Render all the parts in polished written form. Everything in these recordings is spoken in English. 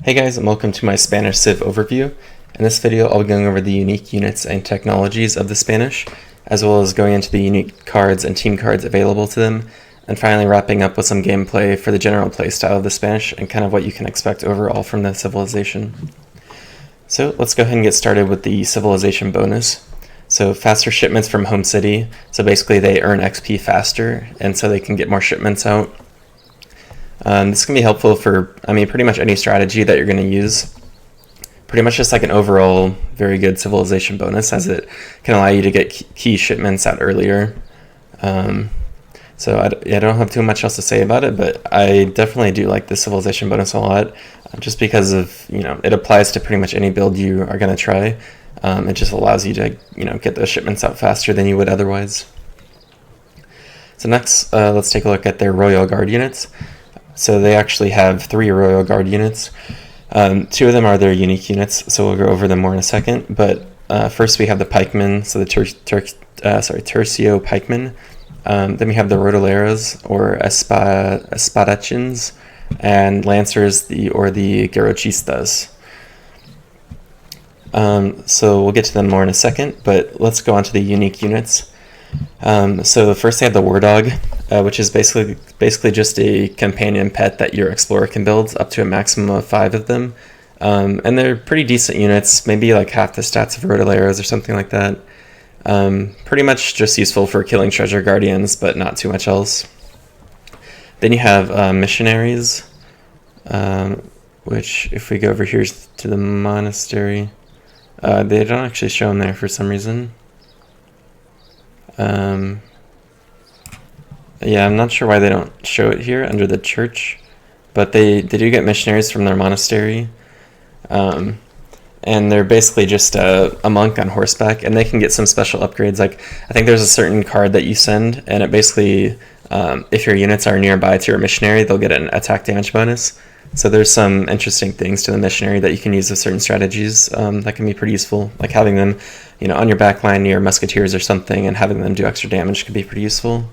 Hey guys, and welcome to my Spanish Civ Overview. In this video, I'll be going over the unique units and technologies of the Spanish, as well as going into the unique cards and team cards available to them, and finally wrapping up with some gameplay for the general playstyle of the Spanish and kind of what you can expect overall from the civilization. So let's go ahead and get started with the civilization bonus. So faster shipments from home city, so basically they earn XP faster, and so they can get more shipments out. This can be helpful for, pretty much any strategy that you're going to use. Pretty much just like an overall very good civilization bonus, as it can allow you to get key shipments out earlier. So I don't have too much else to say about it, but I definitely do like the civilization bonus a lot, just because of, it applies to pretty much any build you are going to try. It just allows you to, get those shipments out faster than you would otherwise. So next, let's take a look at their Royal Guard units. So they actually have 3 Royal Guard units. 2 of them are their unique units, so we'll go over them more in a second. But first we have the pikemen, so the tercio pikemen. Then we have the rodoleros, or espadachins, and lancers, or the guerrochistas. So we'll get to them more in a second, but let's go on to the unique units. So first they have the war dog, which is basically just a companion pet that your explorer can build, up to a maximum of 5 of them. And they're pretty decent units, maybe like half the stats of rodoleros or something like that. Pretty much just useful for killing treasure guardians, but not too much else. Then you have missionaries, which if we go over here to the monastery, they don't actually show them there for some reason. Yeah, I'm not sure why they don't show it here under the church, but they do get missionaries from their monastery. And they're basically just a monk on horseback, and they can get some special upgrades. Like, I think there's a certain card that you send, and it basically, if your units are nearby to your missionary, they'll get an attack damage bonus. So there's some interesting things to the missionary that you can use with certain strategies that can be pretty useful. Like having them, on your backline near musketeers or something, and having them do extra damage can be pretty useful.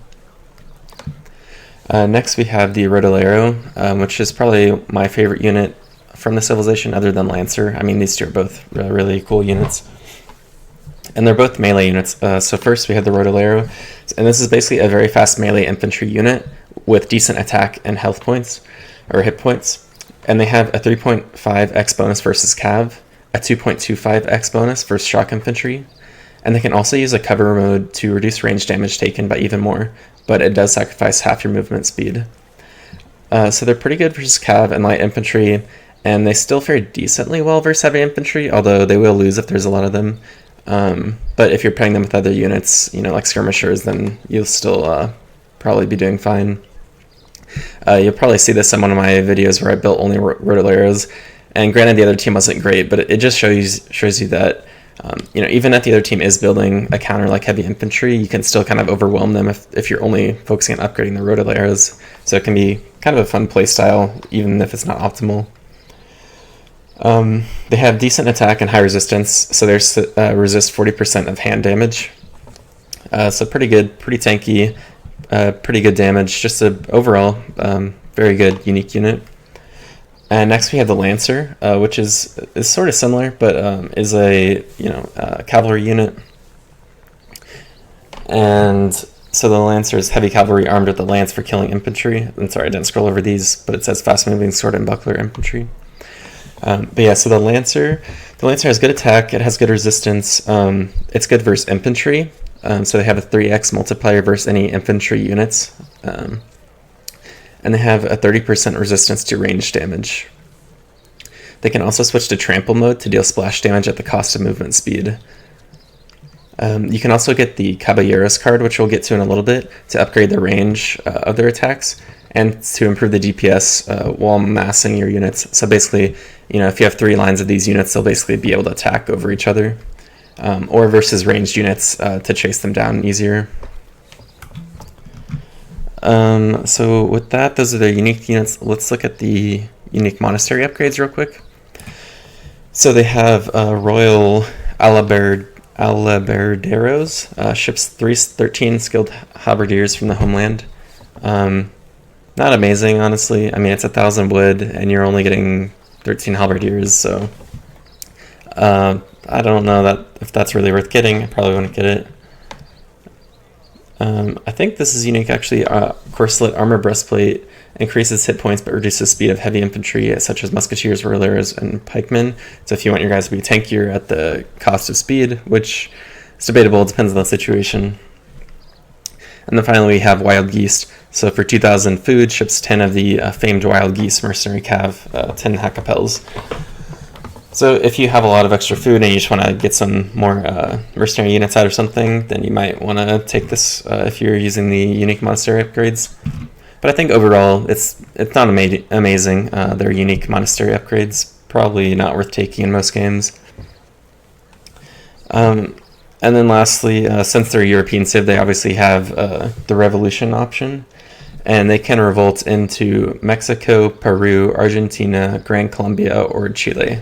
Next we have the rodolero, which is probably my favorite unit from the civilization other than Lancer. These two are both really cool units. And they're both melee units. So first we have the rodolero, and this is basically a very fast melee infantry unit with decent attack and health points, or hit points. And they have a 3.5x bonus versus cav, a 2.25x bonus versus shock infantry, and they can also use a cover mode to reduce range damage taken by even more, but it does sacrifice half your movement speed. So they're pretty good versus cav and light infantry, and they still fare decently well versus heavy infantry, although they will lose if there's a lot of them. But if you're pairing them with other units, like skirmishers, then you'll still probably be doing fine. You'll probably see this in one of my videos where I built only rodoleros, and granted the other team wasn't great, but it just shows you that even if the other team is building a counter like heavy infantry, you can still kind of overwhelm them if you're only focusing on upgrading the rodoleros. So it can be kind of a fun play style, even if it's not optimal. They have decent attack and high resistance, so they resist 40% of hand damage. So pretty good, pretty tanky. Pretty good damage, just a overall very good unique unit. And next we have the Lancer, which is sort of similar, but is a cavalry unit. And so the Lancer is heavy cavalry armed with the lance for killing infantry. I'm sorry, I didn't scroll over these, but it says fast moving sword and buckler infantry. But yeah, so the Lancer has good attack, it has good resistance, it's good versus infantry. So they have a 3x multiplier versus any infantry units. And they have a 30% resistance to range damage. They can also switch to trample mode to deal splash damage at the cost of movement speed. You can also get the Caballeros card, which we'll get to in a little bit, to upgrade the range of their attacks and to improve the DPS while massing your units. So basically, if you have 3 lines of these units, they'll basically be able to attack over each other. Or versus ranged units to chase them down easier. So with that, those are the unique units. Let's look at the unique monastery upgrades real quick. So they have Royal Alabarderos, ships 13 skilled halberdiers from the homeland. Not amazing, honestly. It's 1,000 wood, and you're only getting 13 halberdiers, so I don't know that if that's really worth getting. I probably wouldn't get it. I think this is unique actually. Corselet armor breastplate increases hit points but reduces speed of heavy infantry such as musketeers, rollers, and pikemen. So if you want your guys to be tankier at the cost of speed, which is debatable, it depends on the situation. And then finally we have wild geese. So for 2,000 food, ships 10 of the famed wild geese mercenary cav, 10 hackapels. So if you have a lot of extra food and you just want to get some more mercenary units out or something, then you might want to take this if you're using the unique monastery upgrades. But I think overall it's not amazing. They're unique monastery upgrades, probably not worth taking in most games. And then lastly, since they're European Civ, they obviously have the revolution option. And they can revolt into Mexico, Peru, Argentina, Gran Colombia, or Chile.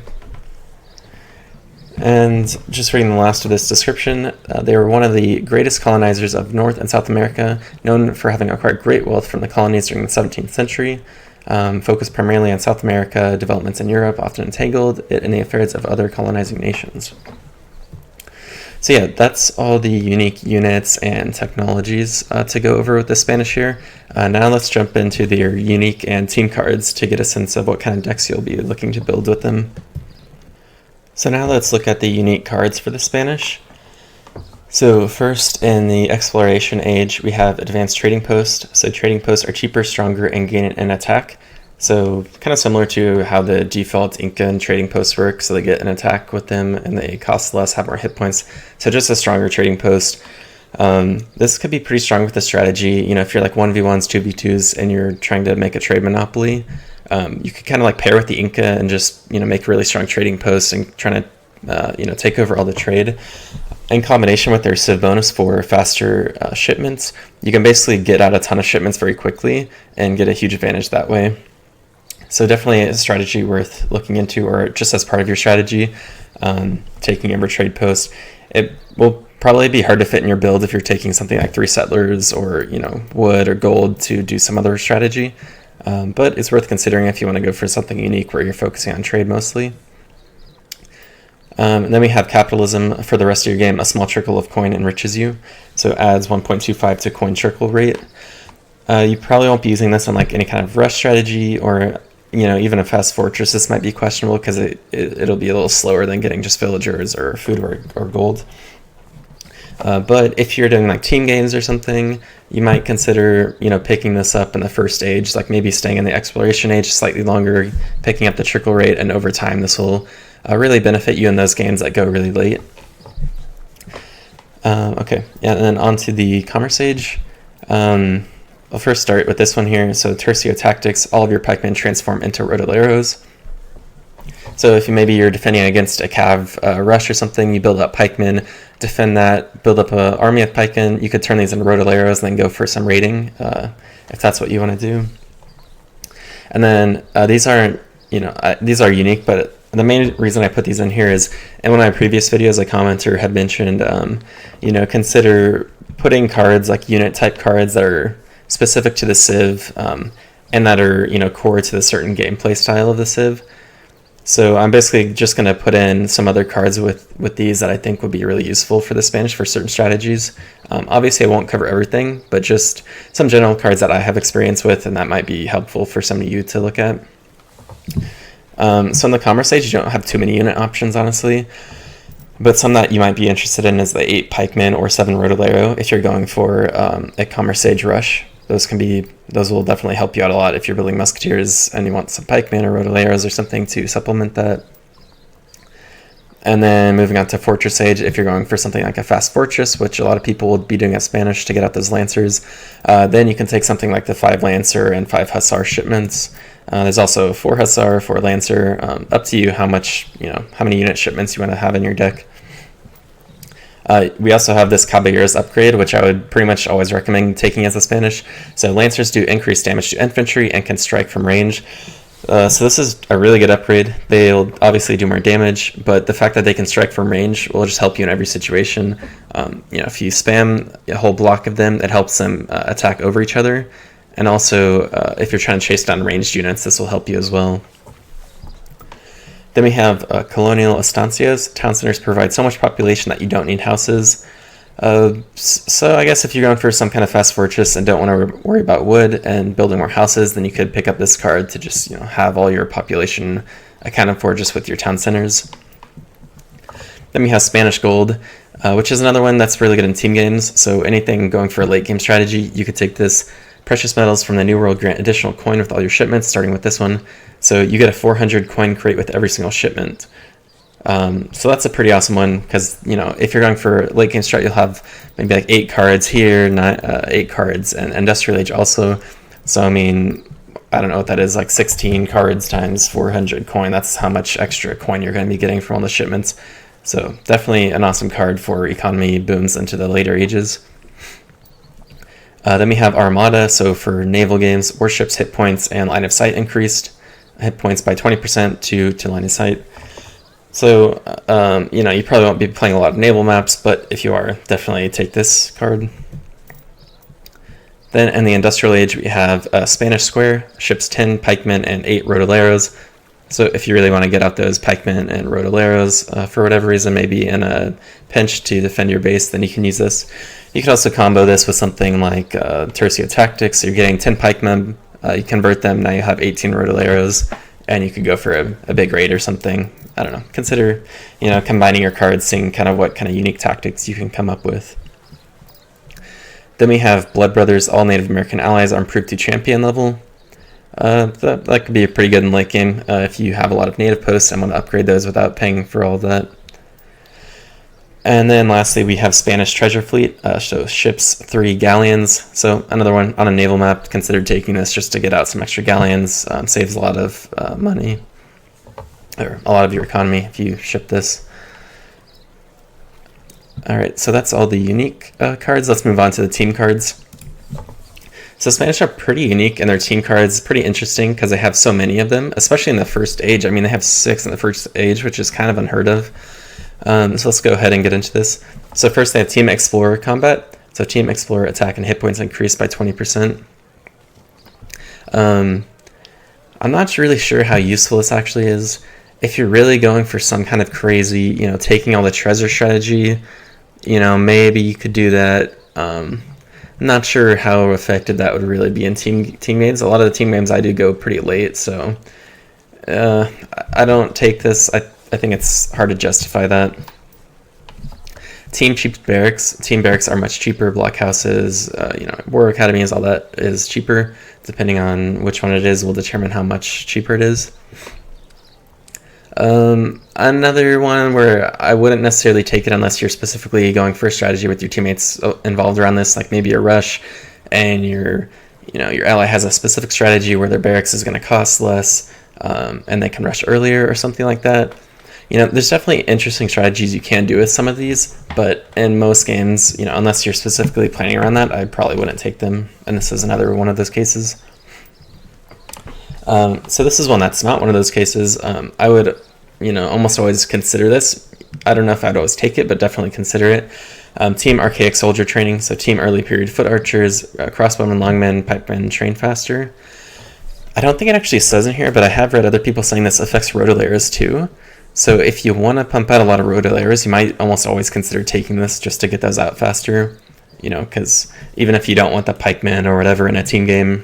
And just reading the last of this description, they were one of the greatest colonizers of North and South America, known for having acquired great wealth from the colonies during the 17th century, focused primarily on South America, developments in Europe, often entangled it in the affairs of other colonizing nations. So yeah, that's all the unique units and technologies to go over with the Spanish here. Now let's jump into their unique and team cards to get a sense of what kind of decks you'll be looking to build with them. So now let's look at the unique cards for the Spanish. So first, in the Exploration Age, we have Advanced Trading Post. So trading posts are cheaper, stronger, and gain an attack. So kind of similar to how the default Incan trading posts work. So they get an attack with them and they cost less, have more hit points. So just a stronger trading post. This could be pretty strong with the strategy. You know, if you're like 1v1s, 2v2s, and you're trying to make a trade monopoly, you could kind of like pair with the Inca and just, you know, make really strong trading posts and trying to, you know, take over all the trade. In combination with their Civ bonus for faster shipments, you can basically get out a ton of shipments very quickly and get a huge advantage that way. So definitely a strategy worth looking into, or just as part of your strategy, taking over trade post. It will probably be hard to fit in your build if you're taking something like 3 settlers or, you know, wood or gold to do some other strategy. But it's worth considering if you want to go for something unique where you're focusing on trade mostly. And then we have capitalism for the rest of your game. A small trickle of coin enriches you, so it adds 1.25 to coin trickle rate. You probably won't be using this on like any kind of rush strategy, or, you know, even a fast fortress. This might be questionable because it'll be a little slower than getting just villagers or food or gold. But if you're doing like team games or something, you might consider, you know, picking this up in the first age, like maybe staying in the exploration age slightly longer, picking up the trickle rate, and over time this will really benefit you in those games that go really late. Okay, yeah, and then on to the commerce age. I'll first start with this one here. So Tercio Tactics, all of your pikemen transform into rodoleros. So if maybe you're defending against a cav rush or something, you build up pikemen, defend that, build up an army of pikemen. You could turn these into rodoleros and then go for some raiding if that's what you want to do. And then these aren't, you know, these are unique, but the main reason I put these in here is in one of my previous videos, a commenter had mentioned, you know, consider putting cards like unit type cards that are specific to the Civ and that are, you know, core to the certain gameplay style of the Civ. So I'm basically just going to put in some other cards with these that I think would be really useful for the Spanish for certain strategies. Obviously I won't cover everything, but just some general cards that I have experience with and that might be helpful for some of you to look at. So in the commerce age, you don't have too many unit options, honestly. But some that you might be interested in is the 8 pikemen or 7 rodolero if you're going for a commerce age rush. Those will definitely help you out a lot if you're building musketeers and you want some pikemen or rodoleros or something to supplement that. And then moving on to fortress age, if you're going for something like a fast fortress, which a lot of people will be doing at Spanish to get out those lancers, then you can take something like the 5 lancer and 5 hussar shipments. There's also 4 hussar, 4 lancer. Up to you how many unit shipments you want to have in your deck. We also have this Caballeros upgrade, which I would pretty much always recommend taking as a Spanish. So Lancers do increased damage to infantry and can strike from range. So this is a really good upgrade. They'll obviously do more damage, but the fact that they can strike from range will just help you in every situation. You know, if you spam a whole block of them, it helps them attack over each other. And also, if you're trying to chase down ranged units, this will help you as well. Then we have colonial estancias. Town centers provide so much population that you don't need houses. So I guess if you're going for some kind of fast fortress and don't want to worry about wood and building more houses, then you could pick up this card to just have all your population accounted for just with your town centers. Then we have Spanish gold, which is another one that's really good in team games. So anything going for a late game strategy, you could take this. Precious metals from the New World grant additional coin with all your shipments, starting with this one. So you get a 400 coin crate with every single shipment. So that's a pretty awesome one because, if you're going for late game strat, you'll have maybe like 8 cards here, 8 cards, and Industrial Age also. So, I mean, I don't know what that is, like 16 cards times 400 coin. That's how much extra coin you're going to be getting from all the shipments. So definitely an awesome card for economy booms into the later ages. Then we have Armada, so for naval games, warships hit points and line of sight increased. Hit points by 20% to line of sight. So, you probably won't be playing a lot of naval maps, but if you are, definitely take this card. Then in the Industrial Age, we have Spanish Square, ships 10 pikemen and 8 rodoleros. So if you really want to get out those pikemen and rodoleros for whatever reason, maybe in a pinch to defend your base, then you can use this. You could also combo this with something like Tercio Tactics. So you're getting 10 pikemen, you convert them, now you have 18 rodoleros, and you could go for a big raid or something. I don't know. Consider, combining your cards, seeing kind of what kind of unique tactics you can come up with. Then we have Blood Brothers. All Native American allies are improved to champion level. That could be pretty good in late game if you have a lot of native posts and want to upgrade those without paying for all of that. And then lastly, we have Spanish Treasure Fleet, so ships 3 galleons. So another one on a naval map. Consider taking this just to get out some extra galleons. Saves a lot of money, or a lot of your economy if you ship this. Alright, so that's all the unique cards. Let's move on to the team cards. So Spanish are pretty unique, and their team cards pretty interesting because they have so many of them, especially in the first age. I mean, they have 6 in the first age, which is kind of unheard of. So let's go ahead and get into this. So first they have Team Explorer combat. So Team Explorer attack and hit points increased by 20%. I'm not really sure how useful this actually is. If you're really going for some kind of crazy, taking all the treasure strategy, maybe you could do that. Not sure how effective that would really be in team games. A lot of the team games I do go pretty late, so I don't take this. I think it's hard to justify that. Team cheap barracks. Team barracks are much cheaper. Blockhouses, war academies, all that is cheaper. Depending on which one it is, will determine how much cheaper it is. Another one where I wouldn't necessarily take it unless you're specifically going for a strategy with your teammates involved around this, like maybe a rush, and your ally has a specific strategy where their barracks is going to cost less, and they can rush earlier or something like that. There's definitely interesting strategies you can do with some of these, but in most games, unless you're specifically planning around that, I probably wouldn't take them, and this is another one of those cases. So this is one that's not one of those cases. I would, almost always consider this. I don't know if I'd always take it, but definitely consider it. Team Archaic Soldier Training, so Team Early Period Foot Archers, Crossbowmen, Longmen, Pikemen, train faster. I don't think it actually says in here, but I have read other people saying this affects rodoleros too. So if you want to pump out a lot of rodoleros, you might almost always consider taking this just to get those out faster. Because even if you don't want the pikemen or whatever in a team game,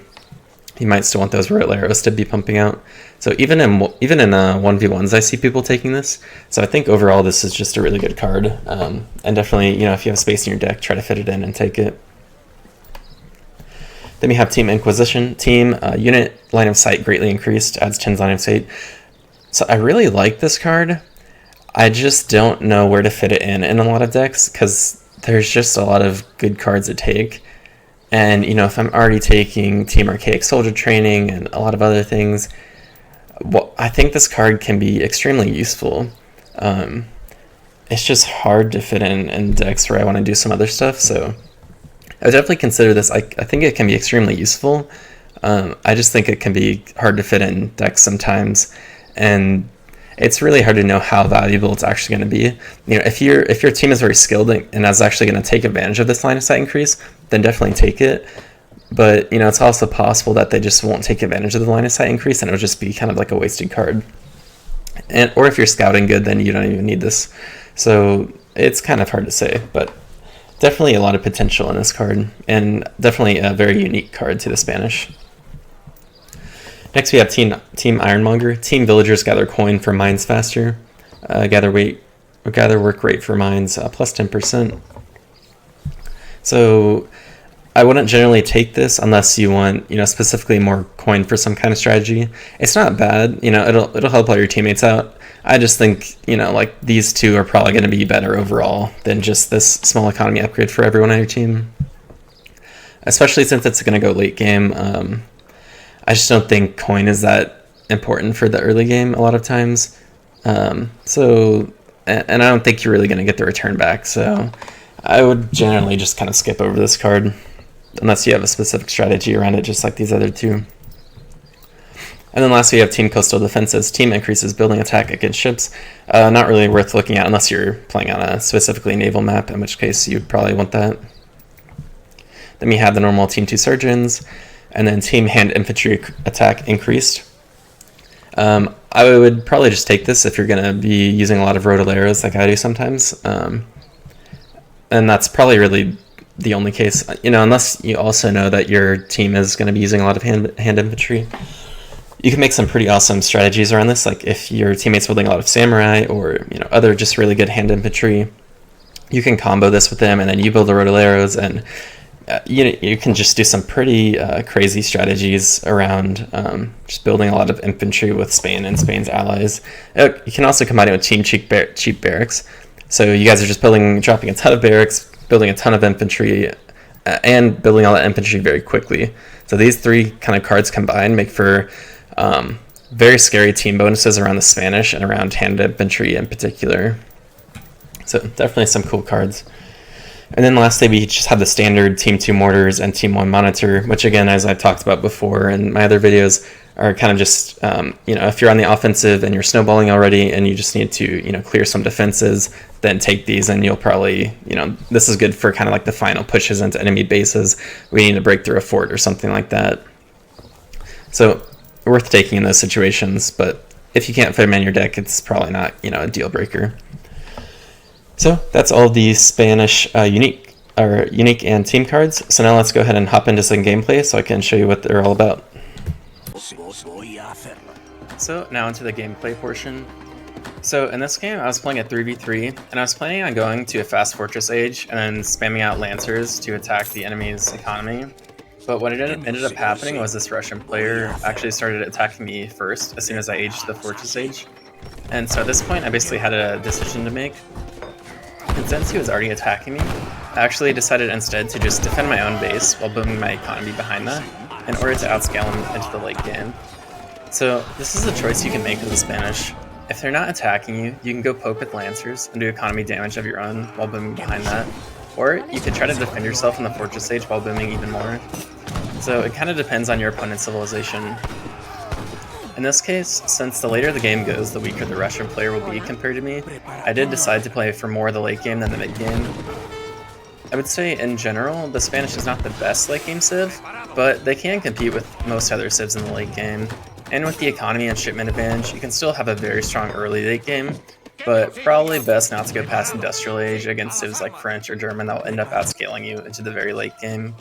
you might still want those rodoleros to be pumping out. So even in 1v1s, I see people taking this. So I think overall this is just a really good card. And definitely, if you have space in your deck, try to fit it in and take it. Then we have Team Inquisition. Team unit line of sight greatly increased, adds 10 line of sight. So I really like this card. I just don't know where to fit it in a lot of decks because there's just a lot of good cards to take. And, if I'm already taking Team Archaic Soldier Training and a lot of other things, well, I think this card can be extremely useful. It's just hard to fit in decks where I want to do some other stuff, so I would definitely consider this. I think it can be extremely useful. I just think it can be hard to fit in decks sometimes, and it's really hard to know how valuable it's actually going to be. If your team is very skilled and is actually going to take advantage of this line of sight increase, then definitely take it. But it's also possible that they just won't take advantage of the line of sight increase, and it'll just be kind of like a wasted card. or if you're scouting good, then you don't even need this. So it's kind of hard to say, but definitely a lot of potential in this card, and definitely a very unique card to the Spanish. Next we have Team Ironmonger. Team Villagers gather coin for mines faster. Gather work rate for mines plus 10%. So I wouldn't generally take this unless you want, specifically more coin for some kind of strategy. It's not bad, it'll help all your teammates out. I just think, like these two are probably going to be better overall than just this small economy upgrade for everyone on your team. Especially since it's going to go late game. I just don't think coin is that important for the early game a lot of times. And I don't think you're really going to get the return back. So I would generally just kind of skip over this card unless you have a specific strategy around it, just like these other two. And then lastly, you have Team Coastal Defenses. Team increases building attack against ships. Not really worth looking at unless you're playing on a specifically naval map, in which case you'd probably want that. Then we have the normal Team 2 Surgeons, and then Team Hand Infantry attack increased. I would probably just take this if you're going to be using a lot of Rotoleros like I do sometimes. And that's probably really the only case, unless you also know that your team is going to be using a lot of hand infantry. You can make some pretty awesome strategies around this, like if your teammate's building a lot of samurai or other just really good hand infantry, you can combo this with them, and then you build the Rotoleros, and you can just do some pretty crazy strategies around just building a lot of infantry with Spain and Spain's allies. You can also combine it with Team Cheap Barracks. So you guys are just dropping a ton of barracks, building a ton of infantry, and building all that infantry very quickly. So these three kind of cards combined make for very scary team bonuses around the Spanish and around hand infantry in particular. So definitely some cool cards. And then lastly, we just have the standard Team 2 Mortars and Team 1 Monitor, which again, as I've talked about before in my other videos, are kind of just, if you're on the offensive and you're snowballing already and you just need to, clear some defenses, then take these and you'll probably, this is good for kind of like the final pushes into enemy bases. We need to break through a fort or something like that. So worth taking in those situations, but if you can't fit them in your deck, it's probably not, a deal breaker. So that's all the Spanish unique and team cards. So now let's go ahead and hop into some gameplay so I can show you what they're all about. So now into the gameplay portion. So in this game I was playing a 3v3 and I was planning on going to a fast fortress age and then spamming out lancers to attack the enemy's economy. But what ended up happening was this Russian player actually started attacking me first as soon as I aged the fortress age. And so at this point I basically had a decision to make. And since he was already attacking me, I actually decided instead to just defend my own base while booming my economy behind that in order to outscale him into the late game. So this is a choice you can make with the Spanish. If they're not attacking you, you can go poke with lancers and do economy damage of your own while booming behind that. Or you could try to defend yourself in the fortress stage while booming even more. So it kind of depends on your opponent's civilization. In this case, since the later the game goes, the weaker the Russian player will be compared to me, I did decide to play for more of the late game than the mid game. I would say in general, the Spanish is not the best late game civ, but they can compete with most other civs in the late game. And with the economy and shipment advantage, you can still have a very strong early late game, but probably best not to go past Industrial Age against civs like French or German that will end up outscaling you into the very late game.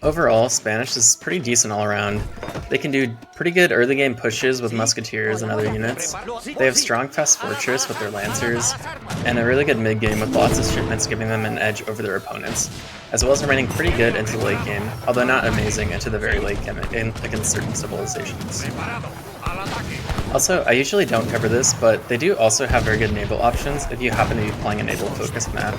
Overall, Spanish is pretty decent all around. They can do pretty good early game pushes with musketeers and other units. They have strong fast fortress with their lancers, and a really good mid game with lots of shipments giving them an edge over their opponents, as well as remaining pretty good into the late game, although not amazing into the very late game against certain civilizations. Also, I usually don't cover this, but they do also have very good naval options if you happen to be playing a naval focused map.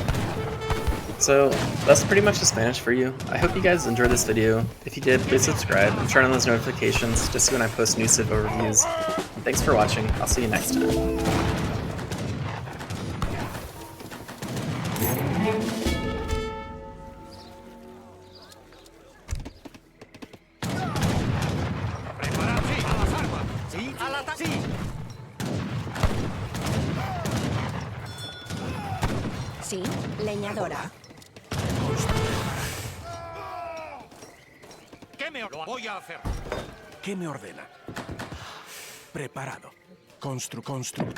So that's pretty much the Spanish for you. I hope you guys enjoyed this video. If you did, please subscribe and turn on those notifications just so when I post new Civ overviews. And thanks for watching. I'll see you next time. Sí, leñadora. ¿Qué me ordena? Preparado. Constructor.